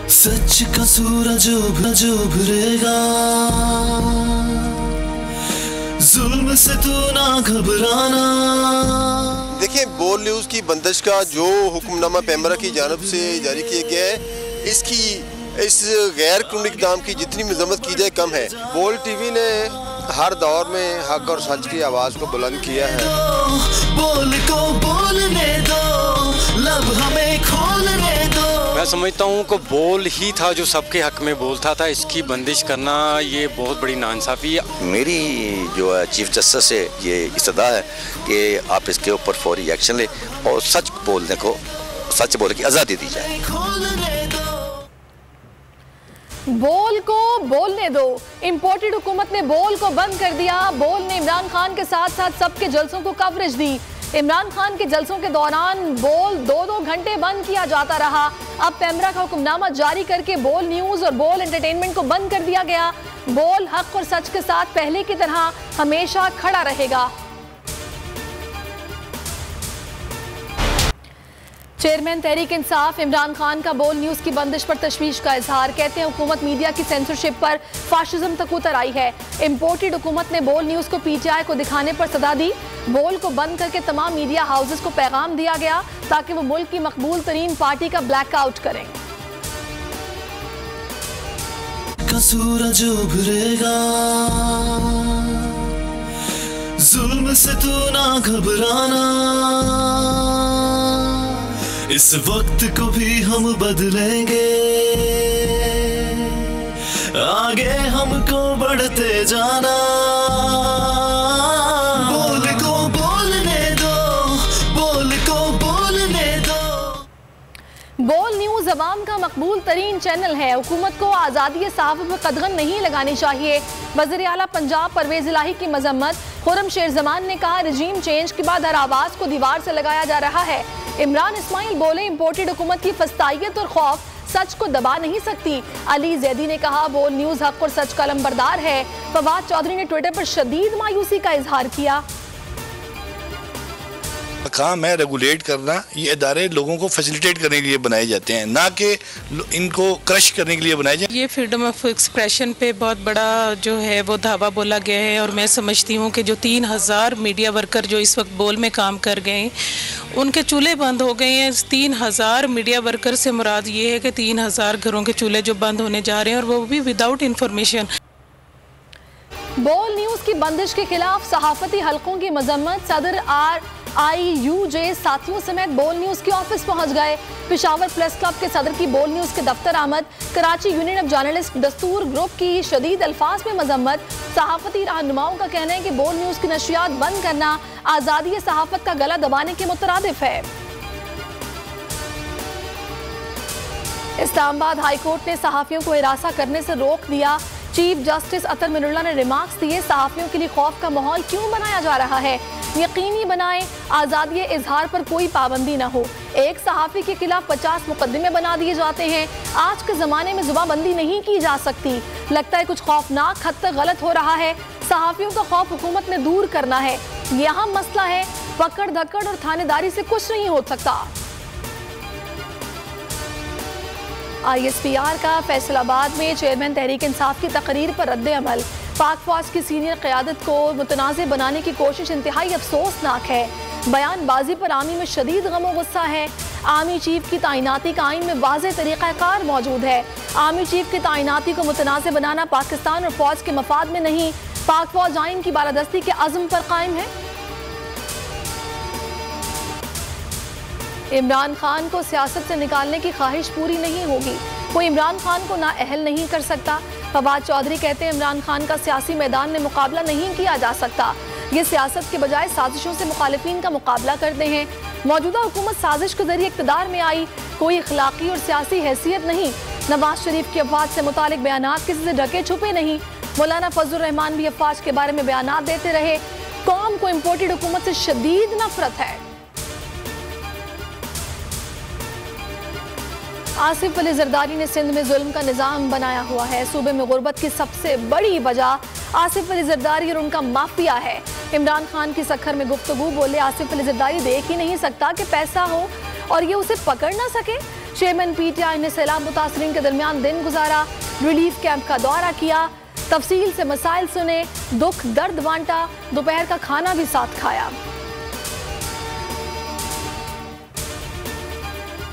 सच का सूरज उभरेगा, जुल्म से तू ना घबराना। देखिए, बोल न्यूज़ की बंदिश का जो हुक्मनामा पैमरा की जानिब से जारी किया गया है, इस गैर कानूनी इक़दाम की जितनी मजम्मत की जाए कम है। बोल टीवी ने हर दौर में हक और सच की आवाज़ को बुलंद किया है। बोल को बोलने दो, लब हमें खोलने दो। मैं समझता हूँ कि बोल ही था जो सबके हक में बोलता था। इसकी बंदिश करना ये बहुत बड़ी नाइंसाफ़ी है। मेरी जो है चीफ जस्टिस से ये इस्तदा है कि आप इसके ऊपर फौरी एक्शन ले और सच बोलने को, सच बोलने की आज़ादी दी जाए। बोल को बोलने दो। इंपोर्टेड हुकूमत ने बोल को बंद कर दिया। बोल ने इमरान खान के साथ साथ सबके जलसों को कवरेज दी। इमरान खान के जलसों के दौरान बोल 2-2 घंटे बंद किया जाता रहा। अब पैमरा का हुक्मनामा जारी करके बोल न्यूज़ और बोल एंटरटेनमेंट को बंद कर दिया गया। बोल हक और सच के साथ पहले की तरह हमेशा खड़ा रहेगा। चेयरमैन तहरीक इंसाफ इमरान खान का बोल न्यूज़ की बंदिश पर तशवीश का इजहार। कहते हैं हुकूमत मीडिया की सेंसरशिप पर फाशिज्म तक उतर आई है। इंपोर्टेड हुकूमत ने बोल न्यूज़ को पीटीआई को दिखाने पर सदा दी। बोल को बंद करके तमाम मीडिया हाउसेस को पैगाम दिया गया ताकि वो मुल्क की मकबूल तरीन पार्टी का ब्लैकआउट करें। सूरज उभरेगा, जुल्म से तू ना घबराना। इस वक्त को भी हम बदलेंगे, आगे हमको बढ़ते जाना। बोल को बोलने दो, बोल को बोलने दो। बोल न्यूज़ अवाम का मकबूल तरीन चैनल है। हुकूमत को आज़ादी सहाफ़त पर कदगन नहीं लगानी चाहिए। वज़ीर आला पंजाब परवेज़ इलाही की मजम्मत। खुर्रम शेर जमान ने कहा, रजीम चेंज के बाद हर आवाज़ को दीवार से लगाया जा रहा है। इमरान इस्माइल बोले, इंपोर्टेड हुकूमत की फस्तायत और खौफ सच को दबा नहीं सकती। अली जैदी ने कहा, बोल न्यूज़ हक और सच का लंबरदार है। फवाद चौधरी ने ट्विटर पर शदीद मायूसी का इजहार किया। काम है रेगुलेट करना। ये इदारे लोगों को फैसिलिटेट करने के लिए बनाए जाते हैं, ना कि इनको क्रश करने के लिए बनाए जाते हैं। ये फ्रीडम ऑफ एक्सप्रेशन पे बहुत बड़ा जो है वो धावा बोला गया है और मैं समझती हूँ कि जो 3000 मीडिया वर्कर जो इस वक्त बोल में काम कर गए उनके चूल्हे बंद हो गए हैं। 3000 मीडिया वर्कर से मुराद ये है कि 3000 घरों के चूल्हे जो बंद होने जा रहे हैं और वो भी विदाउट इंफॉर्मेशन। बोल न्यूज़ की बंदिश के खिलाफ सहाफती हलकों की मजम्मत। सदर RIUJ साथियों समेत बोल न्यूज़ के ऑफिस पहुंच गए। पेशावर प्रेस क्लब के सदर की बोल न्यूज़ के दफ्तर आमद। कराची यूनियन ऑफ जर्नलिस्ट दस्तूर ग्रुप की शदीद अल्फाज में मजम्मत। सहाफती रहनुमाओं का कहना है कि बोल न्यूज़ की नशियात बंद करना आज़ादी सहाफत का गला दबाने के मुतरादिफ है। इस्लामाबाद हाई कोर्ट ने सहाफियों को हिरासा करने से रोक दिया। चीफ जस्टिस अतर मिनुल्लाह ने रिमार्क्स दिए, सहाफियों के लिए खौफ का माहौल क्यों बनाया जा रहा है। यकीनी बनाएं आज़ादी इजहार पर कोई पाबंदी न हो। एक सहाफ़ी के खिलाफ 50 मुकदमे बना दिए जाते हैं। आज के ज़माने में जुबानबंदी नहीं की जा सकती। लगता है कुछ खौफनाक हद तक गलत हो रहा है। सहाफ़ियों का खौफ हुकूमत ने दूर करना है। यहाँ मसला है, पकड़ धक्कड़ और थानेदारी से कुछ नहीं हो सकता। ISPR का फैसलाबाद में चेयरमैन तहरीक इंसाफ की तकरीर पर रद्द अमल। पाक फौज की सीनियर क़यादत को मुतनाज़ बनाने की कोशिश इंतहाई अफसोसनाक है। बयानबाजी पर आर्मी में शदीद गम व गुस्सा है। आर्मी चीफ की तैनाती का आइन में वाज़ेह तरीक़ाकार मौजूद है। आर्मी चीफ की तैनाती को मुतनाज़ बनाना पाकिस्तान और फौज के मफाद में नहीं, पाक फौज आइन की बालादस्ती के अज़्म पर कायम है। इमरान खान को सियासत से निकालने की ख्वाहिश पूरी नहीं होगी। कोई इमरान खान को नाअहल नहीं कर सकता। फवाद चौधरी कहते हैं, इमरान खान का सियासी मैदान में मुकाबला नहीं किया जा सकता। ये सियासत के बजाय साजिशों से मुखालिफिन का मुकाबला करते हैं। मौजूदा हुकूमत साजिश के जरिए इक़्तिदार में आई, कोई अखलाकी और सियासी हैसियत नहीं। नवाज शरीफ की अफवाज से मुतालिक बयानात किसी से ढके छुपे नहीं। मौलाना फजलुर रहमान भी अफवाज के बारे में बयानात देते रहे। कौम को इंपोर्टेड हुकूमत से शदीद नफरत है। आसिफ अली जरदारी ने सिंध में जुल्म का निज़ाम बनाया हुआ है। सूबे में गुर्बत की सबसे बड़ी वजह आसिफ अली जरदारी और उनका माफिया है। इमरान खान की सखर में गुफ्तगू बोले, आसिफ अली जरदारी देख ही नहीं सकता कि पैसा हो और ये उसे पकड़ ना सके। चेयरमैन पीटीआई ने सैलाब मुतासरीन के दरमियान दिन गुजारा, रिलीफ कैंप का दौरा किया, तफसील से मसाइल सुने, दुख दर्द बांटा, दोपहर का खाना भी साथ खाया।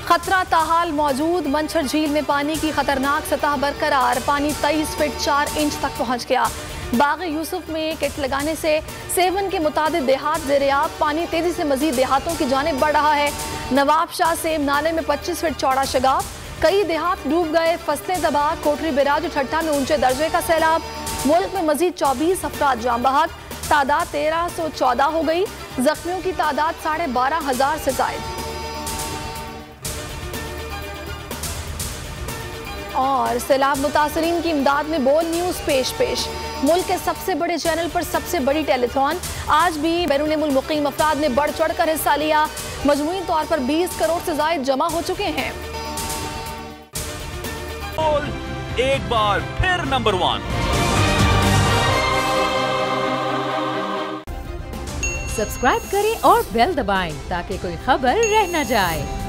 खतरा ताहाल मौजूद, मंछर झील में पानी की खतरनाक सतह बरकरार, पानी 23 फीट 4 इंच तक पहुंच गया। बाग यूसुफ में किट लगाने से सेवन के मुताबिक देहात ज़ेरियाब, पानी तेजी से मजीद देहातों की जानिब बढ़ रहा है। नवाब शाह सेम नाले में 25 फीट चौड़ा शगाफ, कई देहात डूब गए, फसलें तबाह, कोटरी बिराज ठट्ठा में ऊंचे दर्जे का सैलाब। मुल्क में मजीद 24 अफराद जाम बहक, तादाद 1314 हो गई, जख्मियों की तादाद 12,500 से जायद। और सैलाब मुतासरीन की इमदाद में बोल न्यूज़ पेश। मुल्क के सबसे बड़े चैनल पर सबसे बड़ी टेलीथॉन, आज भी बैरून मुल्क मुकीम अफराद ने बढ़ चढ़ कर हिस्सा लिया। मजमूई तौर पर 20 करोड़ से जायद जमा हो चुके हैं। एक बार फिर नंबर 1। सब्सक्राइब करें और बेल दबाएं ताकि कोई खबर रह न जाए।